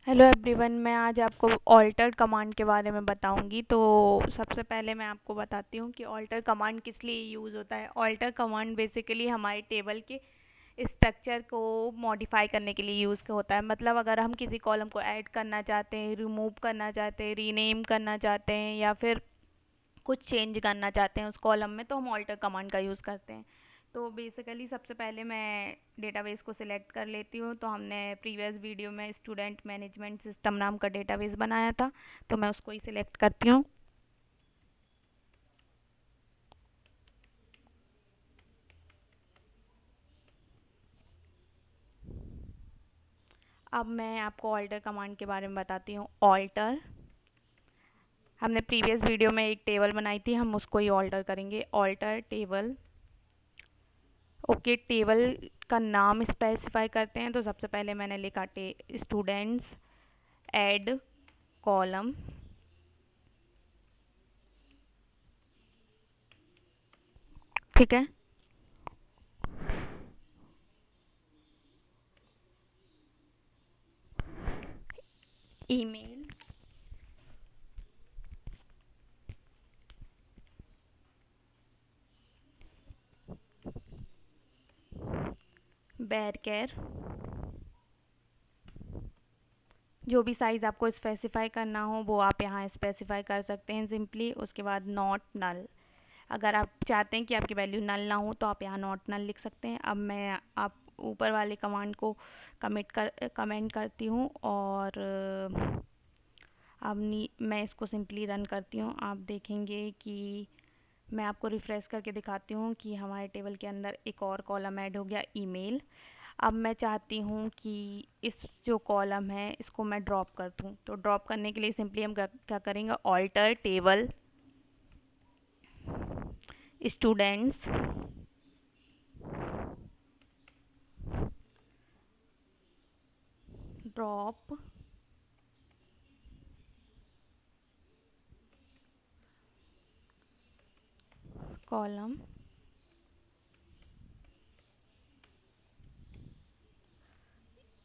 Hello everyone, मैं आज आपको ऑल्टर कमांड के बारे में बताऊंगी। तो सबसे पहले मैं आपको बताती हूँ कि ऑल्टर कमांड किस लिए यूज़ होता है। ऑल्टर कमांड बेसिकली हमारे टेबल के स्ट्रक्चर को मॉडिफाई करने के लिए यूज़ होता है। मतलब अगर हम किसी कॉलम को ऐड करना चाहते हैं, रिमूव करना चाहते हैं, रीनेम करना चाहते हैं या फिर कुछ चेंज करना चाहते हैं उस कॉलम में, तो हम ऑल्टर कमांड का यूज़ करते हैं। तो बेसिकली सबसे पहले मैं डेटाबेस को सिलेक्ट कर लेती हूँ। तो हमने प्रीवियस वीडियो में स्टूडेंट मैनेजमेंट सिस्टम नाम का डेटाबेस बनाया था, तो मैं उसको ही सिलेक्ट करती हूँ। अब मैं आपको ऑल्टर कमांड के बारे में बताती हूँ। ऑल्टर, हमने प्रीवियस वीडियो में एक टेबल बनाई थी, हम उसको ही ऑल्टर करेंगे। Alter table. ओके, टेबल का नाम स्पेसिफाई करते हैं। तो सबसे पहले मैंने लिखा स्टूडेंट्स ऐड कॉलम। ठीक है। ईमेल, बैरकेर, जो भी साइज़ आपको स्पेसिफाई करना हो वो आप यहाँ स्पेसिफाई कर सकते हैं सिंपली। उसके बाद नॉट नल, अगर आप चाहते हैं कि आपकी वैल्यू नल ना हो तो आप यहाँ नॉट नल लिख सकते हैं। अब मैं आप ऊपर वाले कमांड को कमेंट करती हूँ और अब मैं इसको सिंपली रन करती हूँ। आप देखेंगे कि मैं आपको रिफ़्रेश करके दिखाती हूँ कि हमारे टेबल के अंदर एक और कॉलम ऐड हो गया, ईमेल। अब मैं चाहती हूँ कि इस जो कॉलम है इसको मैं ड्रॉप कर दूँ। तो ड्रॉप करने के लिए सिंपली हम क्या करेंगे, alter table students drop column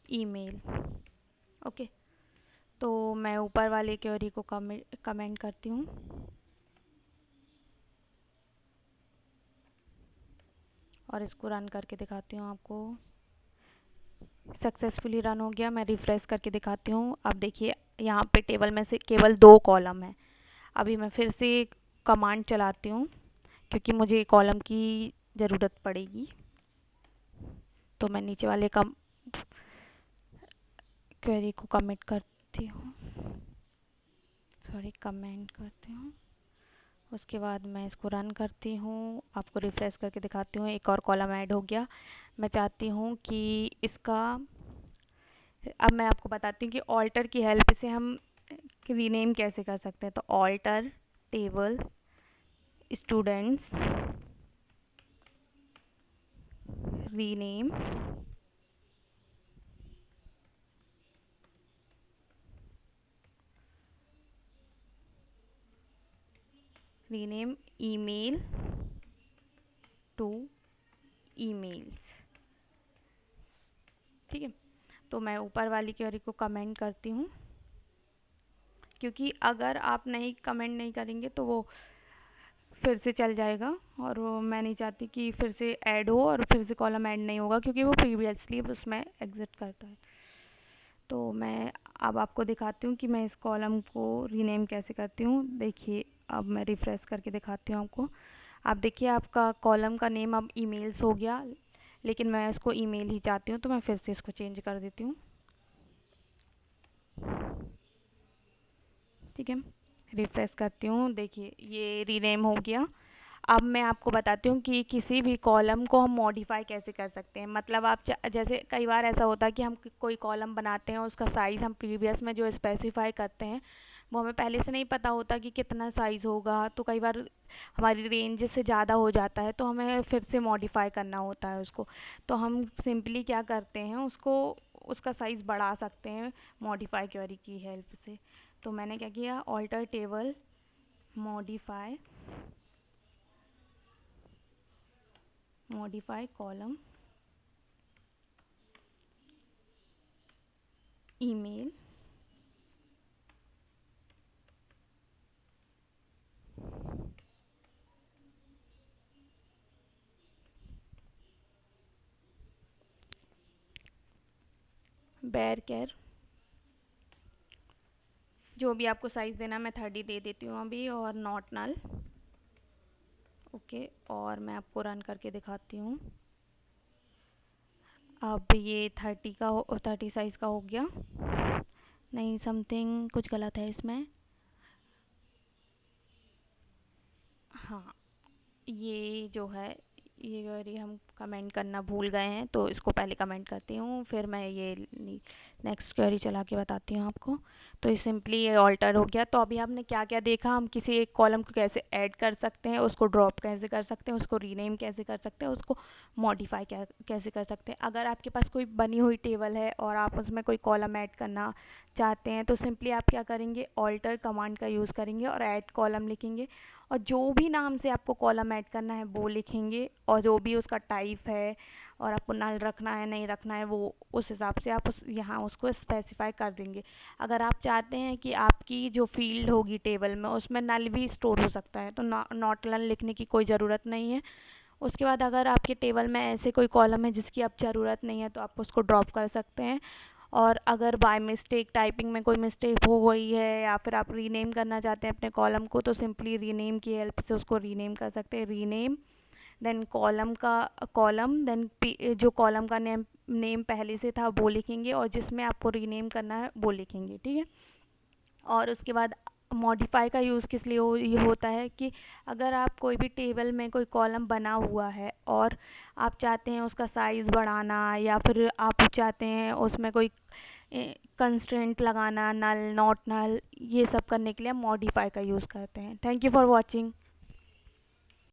email. Okay, तो मैं ऊपर वाले क्वेरी को कमेंट करती हूँ और इसको रन करके दिखाती हूँ आपको। सक्सेसफुली रन हो गया। मैं रिफ़्रेश करके दिखाती हूँ। अब देखिए यहाँ पे टेबल में से केवल 2 कॉलम है। अभी मैं फिर से कमांड चलाती हूँ क्योंकि मुझे कॉलम की ज़रूरत पड़ेगी। तो मैं नीचे वाले क्वेरी को कमिट करती हूँ, सॉरी कमेंट करती हूँ। उसके बाद मैं इसको रन करती हूँ, आपको रिफ़्रेश करके दिखाती हूँ। एक और कॉलम ऐड हो गया। मैं चाहती हूँ कि इसका, अब मैं आपको बताती हूँ कि ऑल्टर की हेल्प से हम रीनेम कैसे कर सकते हैं। तो alter table students rename rename email to emails. ठीक है, तो मैं ऊपर वाली क्वेरी को कमेंट करती हूँ क्योंकि अगर आप नहीं कमेंट नहीं करेंगे तो वो फिर से चल जाएगा और वो मैं नहीं चाहती कि फिर से ऐड हो और फिर से कॉलम ऐड नहीं होगा क्योंकि वो प्रीवियसली उसमें एग्जिट करता है। तो मैं अब आपको दिखाती हूँ कि मैं इस कॉलम को रीनेम कैसे करती हूँ। देखिए, अब मैं रिफ़्रेश करके दिखाती हूँ आपको। आप देखिए आपका कॉलम का नेम अब ईमेल्स हो गया, लेकिन मैं इसको ईमेल ही चाहती हूँ तो मैं फिर से इसको चेंज कर देती हूँ। ठीक है, रिफ़्रेश करती हूँ। देखिए ये रीनेम हो गया। अब मैं आपको बताती हूँ कि किसी भी कॉलम को हम मॉडिफाई कैसे कर सकते हैं। मतलब आप जैसे कई बार ऐसा होता है कि हम कोई कॉलम बनाते हैं, उसका साइज़ हम प्रीवियस में जो स्पेसिफाई करते हैं वो हमें पहले से नहीं पता होता कि कितना साइज़ होगा। तो कई बार हमारी रेंज से ज़्यादा हो जाता है तो हमें फिर से मॉडिफाई करना होता है उसको। तो हम सिंपली क्या करते हैं, उसको उसका साइज़ बढ़ा सकते हैं मॉडिफाई क्वेरी की हेल्प से। तो मैंने क्या किया, alter table modify column email varchar, जो भी आपको साइज़ देना मैं 30 दे देती हूँ अभी, और नॉट नल। ओके, और मैं आपको रन करके दिखाती हूँ। अब ये 30 का 30 साइज़ का हो गया। नहीं, समथिंग कुछ गलत है इसमें। हाँ, ये जो है, ये क्वेरी हम कमेंट करना भूल गए हैं, तो इसको पहले कमेंट करती हूँ, फिर मैं ये नेक्स्ट क्वेरी चला के बताती हूँ आपको। तो ये सिंपली ये ऑल्टर हो गया। तो अभी आपने क्या क्या देखा, हम किसी एक कॉलम को कैसे ऐड कर सकते हैं, उसको ड्रॉप कैसे कर सकते हैं, उसको रीनेम कैसे कर सकते हैं, उसको मॉडिफाई कैसे कर सकते हैं। अगर आपके पास कोई बनी हुई टेबल है और आप उसमें कोई कॉलम ऐड करना चाहते हैं, तो सिंपली आप क्या करेंगे, ऑल्टर कमांड का यूज़ करेंगे और ऐड कॉलम लिखेंगे, और जो भी नाम से आपको कॉलम ऐड करना है वो लिखेंगे, और जो भी उसका टाइप है और आपको नल रखना है नहीं रखना है वो उस हिसाब से आप यहाँ उसको स्पेसिफाई कर देंगे। अगर आप चाहते हैं कि आपकी जो फील्ड होगी टेबल में उसमें नल भी स्टोर हो सकता है, तो नॉट नल लिखने की कोई ज़रूरत नहीं है। उसके बाद अगर आपके टेबल में ऐसे कोई कॉलम है जिसकी आप ज़रूरत नहीं है, तो आप उसको ड्रॉप कर सकते हैं। और अगर बाय मिस्टेक टाइपिंग में कोई मिस्टेक हो गई है या फिर आप रीनेम करना चाहते हैं अपने कॉलम को, तो सिंपली रीनेम की हेल्प से उसको रीनेम कर सकते हैं। रीनेम, देन कॉलम, देन जो कॉलम का नेम पहले से था वो लिखेंगे, और जिसमें आपको रीनेम करना है वो लिखेंगे, ठीक है। और उसके बाद मॉडिफाई का यूज़ किस लिए ये होता है कि अगर आप कोई भी टेबल में कोई कॉलम बना हुआ है और आप चाहते हैं उसका साइज़ बढ़ाना, या फिर आप चाहते हैं उसमें कोई कंस्ट्रेंट लगाना, नल नॉट नल, ये सब करने के लिए हम मॉडिफाई का यूज़ करते हैं। Thank you for watching.